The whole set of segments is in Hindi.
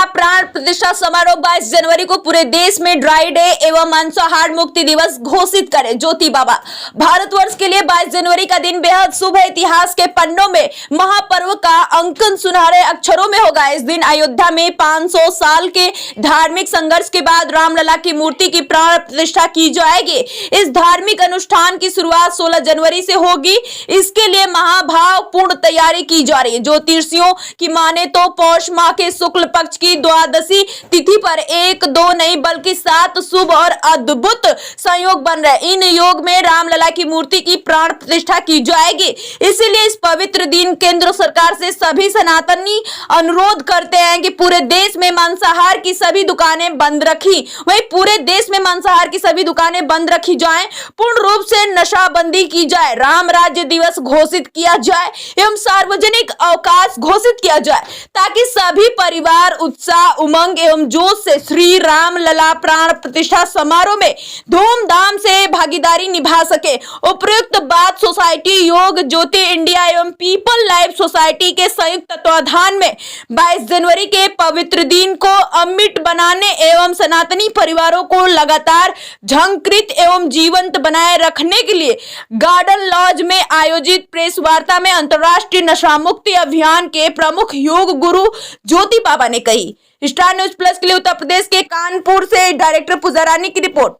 लला प्राण प्रतिष्ठा समारोह 22 जनवरी को पूरे देश में ड्राई डे एवं मांसाहार मुक्ति दिवस घोषित करे। ज्योति बाबा। भारतवर्ष के लिए 22 जनवरी का दिन बेहद शुभ है। इतिहास के पन्नों में महापर्व का अंकन सुनहरे अक्षरों में होगा। इस दिन अयोध्या में 500 साल के धार्मिक संघर्ष के बाद रामलला की मूर्ति की प्राण प्रतिष्ठा की जाएगी। इस धार्मिक अनुष्ठान की शुरुआत 16 जनवरी से होगी। इसके लिए महाभावपूर्ण तैयारी की जा रही है। ज्योतिषियों की माने तो पौष माह के शुक्ल पक्ष की द्वादशी तिथि पर 1 2 नहीं बल्कि 7 शुभ और अद्भुत संयोग बन रहे। इन योग में रामलला की मूर्ति की प्राण प्रतिष्ठा की जाएगी। इसीलिए इस पवित्र दिन केंद्र सरकार से सभी सनातनी अनुरोध करते हैं कि पूरे देश में मांसाहार की सभी दुकानें बंद रखी। वहीं पूरे देश में मांसाहार की सभी दुकानें बंद रखी जाएं। पूर्ण रूप से नशाबंदी की जाए। राम राज्य दिवस घोषित किया जाए एवं सार्वजनिक अवकाश घोषित किया जाए ताकि सभी परिवार उत्साह उमंग एवं जोश से श्री राम लला प्राण प्रतिष्ठा समारोह में धूमधाम से भागीदारी निभा सके। उपयुक्त बात सोसाइटी योग ज्योति इंडिया एवं पीपल लाइफ सोसाइटी के संयुक्त तत्वाधान में 22 जनवरी के पवित्र दिन को अमिट बनाने एवं सनातनी परिवारों को लगातार झंकृत एवं जीवंत बनाए रखने के लिए गार्डन लॉज में आयोजित प्रेस वार्ता में अंतर्राष्ट्रीय नशा मुक्ति अभियान के प्रमुख योग गुरु ज्योति बाबा ने कही। स्टार न्यूज प्लस के लिए उत्तर प्रदेश के कानपुर से डायरेक्टर पूजा रानी की रिपोर्ट।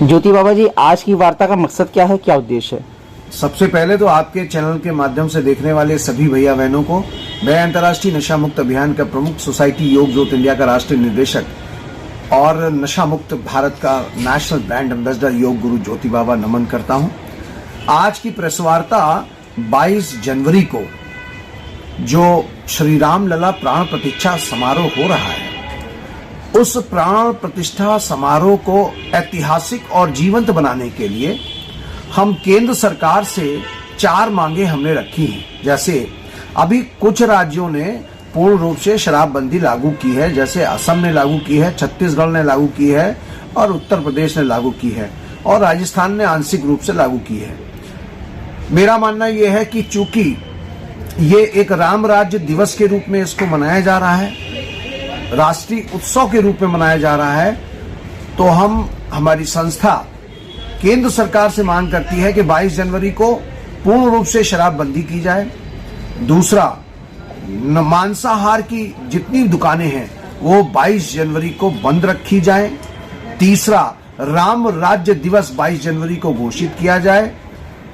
ज्योति बाबा जी, आज की वार्ता का मकसद क्या है, क्या उद्देश्य है? सबसे पहले तो आपके चैनल के माध्यम से देखने वाले सभी भैया बहनों को मैं अंतर्राष्ट्रीय नशा मुक्त अभियान का प्रमुख, सोसाइटी योग ज्योति इंडिया का राष्ट्रीय निर्देशक और नशा मुक्त भारत का national brand ambassador yoga guru ज्योति बाबा नमन करता हूं। आज की प्रेस वार्ता 22 जनवरी को जो श्री राम लला प्राण प्रतिष्ठा समारोह हो रहा है, उस प्राण प्रतिष्ठा समारोह को ऐतिहासिक और जीवंत बनाने के लिए हम केंद्र सरकार से 4 मांगे हमने रखी हैं। जैसे अभी कुछ राज्यों ने पूर्ण रूप से शराबबंदी लागू की है, जैसे असम ने लागू की है, छत्तीसगढ़ ने लागू की है और उत्तर प्रदेश ने लागू की है और राजस्थान ने आंशिक रूप से लागू की है। मेरा मानना यह है कि चूंकि ये एक राम राज्य दिवस के रूप में इसको मनाया जा रहा है, राष्ट्रीय उत्सव के रूप में मनाया जा रहा है, तो हमारी संस्था केंद्र सरकार से मांग करती है कि 22 जनवरी को पूर्ण रूप से शराबबंदी की जाए। दूसरा, मांसाहार की जितनी दुकानें हैं वो 22 जनवरी को बंद रखी जाए। तीसरा, राम राज्य दिवस 22 जनवरी को घोषित किया जाए।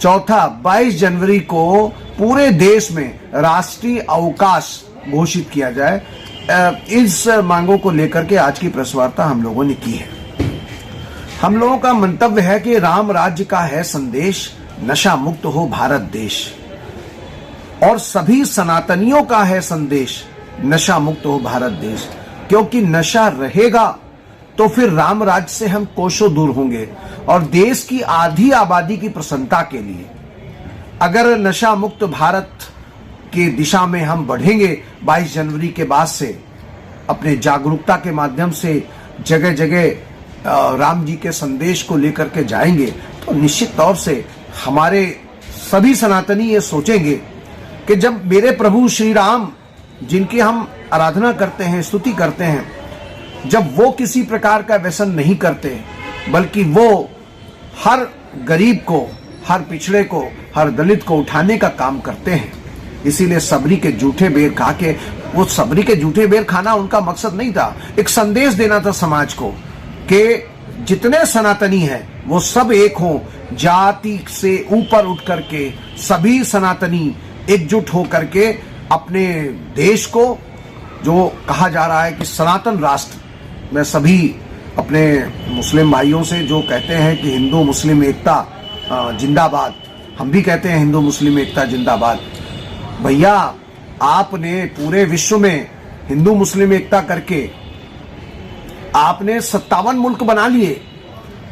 चौथा, 22 जनवरी को पूरे देश में राष्ट्रीय अवकाश घोषित किया जाए। इस मांगों को लेकर के आज की प्रेस वार्ता हम लोगों ने की है। हम लोगों का मंतव्य है कि राम राज्य का है संदेश, नशा मुक्त हो भारत देश, और सभी सनातनियों का है संदेश, नशा मुक्त हो भारत देश। क्योंकि नशा रहेगा तो फिर राम राज्य से हम कोसों दूर होंगे और देश की आधी आबादी की प्रसन्नता के लिए अगर नशा मुक्त भारत की दिशा में हम बढ़ेंगे, 22 जनवरी के बाद से अपने जागरूकता के माध्यम से जगह जगह राम जी के संदेश को लेकर के जाएंगे, तो निश्चित तौर से हमारे सभी सनातनी ये सोचेंगे कि जब मेरे प्रभु श्री राम, जिनकी हम आराधना करते हैं, स्तुति करते हैं, जब वो किसी प्रकार का व्यसन नहीं करते, बल्कि वो हर गरीब को, हर पिछड़े को, हर दलित को उठाने का काम करते हैं। इसीलिए सबरी के जूठे बेर खा के, वो सबरी के जूठे बेर खाना उनका मकसद नहीं था, एक संदेश देना था समाज को कि जितने सनातनी हैं वो सब एक हों, जाति से ऊपर उठ करके सभी सनातनी एकजुट हो करके अपने देश को, जो कहा जा रहा है कि सनातन राष्ट्र, मैं सभी अपने मुस्लिम भाइयों से जो कहते हैं कि हिंदू मुस्लिम एकता जिंदाबाद, हम भी कहते हैं हिंदू मुस्लिम एकता जिंदाबाद। भैया, आपने पूरे विश्व में हिंदू मुस्लिम एकता करके आपने 57 मुल्क बना लिए।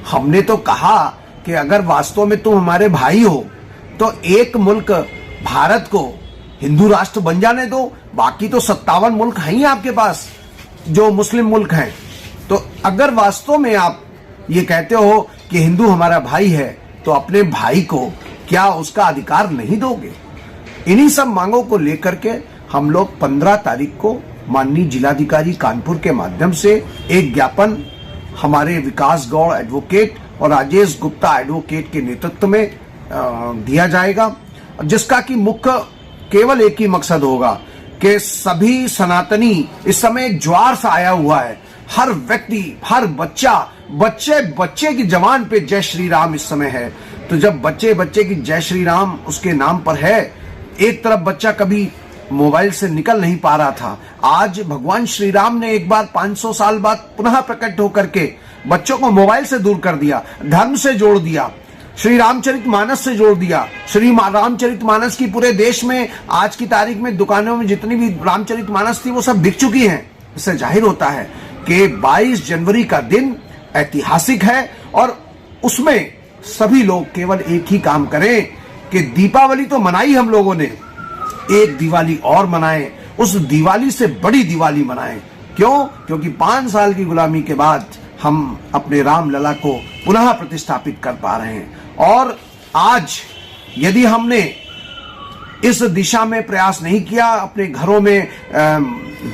हमने तो कहा कि अगर वास्तव में तुम हमारे भाई हो तो एक मुल्क भारत को हिंदू राष्ट्र बन जाने दो, बाकी तो 57 मुल्क हैं ही आपके पास जो मुस्लिम मुल्क हैं। तो अगर वास्तव में आप ये कहते हो कि हिंदू हमारा भाई है, तो अपने भाई को क्या उसका अधिकार नहीं दोगे? इन्हीं सब मांगों को लेकर के हम लोग 15 तारीख को माननीय जिलाधिकारी कानपुर के माध्यम से एक ज्ञापन हमारे विकास गौड़ एडवोकेट और राजेश गुप्ता एडवोकेट के नेतृत्व में दिया जाएगा, जिसका कि मुख्य केवल एक ही मकसद होगा कि सभी सनातनी, इस समय एक ज्वार सा आया हुआ है, हर व्यक्ति, हर बच्चे की जवान पे जय श्री राम इस समय है। तो जब बच्चे की जय श्री राम उसके नाम पर है, एक तरफ बच्चा कभी मोबाइल से निकल नहीं पा रहा था, आज भगवान श्री राम ने एक बार 500 साल बाद पुनः प्रकट होकर के बच्चों को मोबाइल से दूर कर दिया, धर्म से जोड़ दिया, श्री रामचरितमानस से जोड़ दिया। श्री रामचरितमानस की पूरे देश में आज की तारीख में दुकानों में जितनी भी रामचरितमानस थी वो सब बिक चुकी हैं। इससे जाहिर होता है कि 22 जनवरी का दिन ऐतिहासिक है और उसमें सभी लोग केवल एक ही काम करें कि दीपावली तो मनाई हम लोगों ने, एक दिवाली और मनाएं, उस दिवाली से बड़ी दिवाली मनाएं। क्यों? क्योंकि 5 साल की गुलामी के बाद हम अपने राम लला को पुनः प्रतिष्ठापित कर पा रहे हैं। और आज यदि हमने इस दिशा में प्रयास नहीं किया, अपने घरों में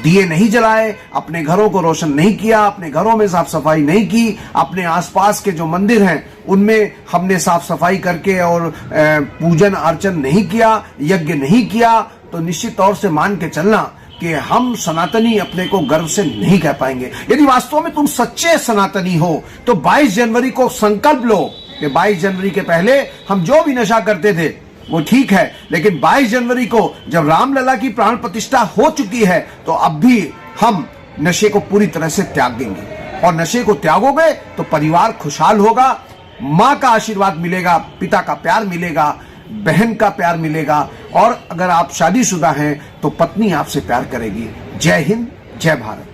दिए नहीं जलाए, अपने घरों को रोशन नहीं किया, अपने घरों में साफ सफाई नहीं की, अपने आसपास के जो मंदिर हैं उनमें हमने साफ सफाई करके और पूजन अर्चन नहीं किया, यज्ञ नहीं किया, तो निश्चित तौर से मान के चलना कि हम सनातनी अपने को गर्व से नहीं कह पाएंगे। यदि वास्तव में तुम सच्चे सनातनी हो तो 22 जनवरी को संकल्प लो कि 22 जनवरी के पहले हम जो भी नशा करते थे वो ठीक है, लेकिन 22 जनवरी को जब रामलला की प्राण प्रतिष्ठा हो चुकी है तो अब भी हम नशे को पूरी तरह से त्याग देंगे। और नशे को त्यागोगे तो परिवार खुशहाल होगा, माँ का आशीर्वाद मिलेगा, पिता का प्यार मिलेगा, बहन का प्यार मिलेगा, और अगर आप शादीशुदा हैं तो पत्नी आपसे प्यार करेगी। जय हिंद, जय भारत।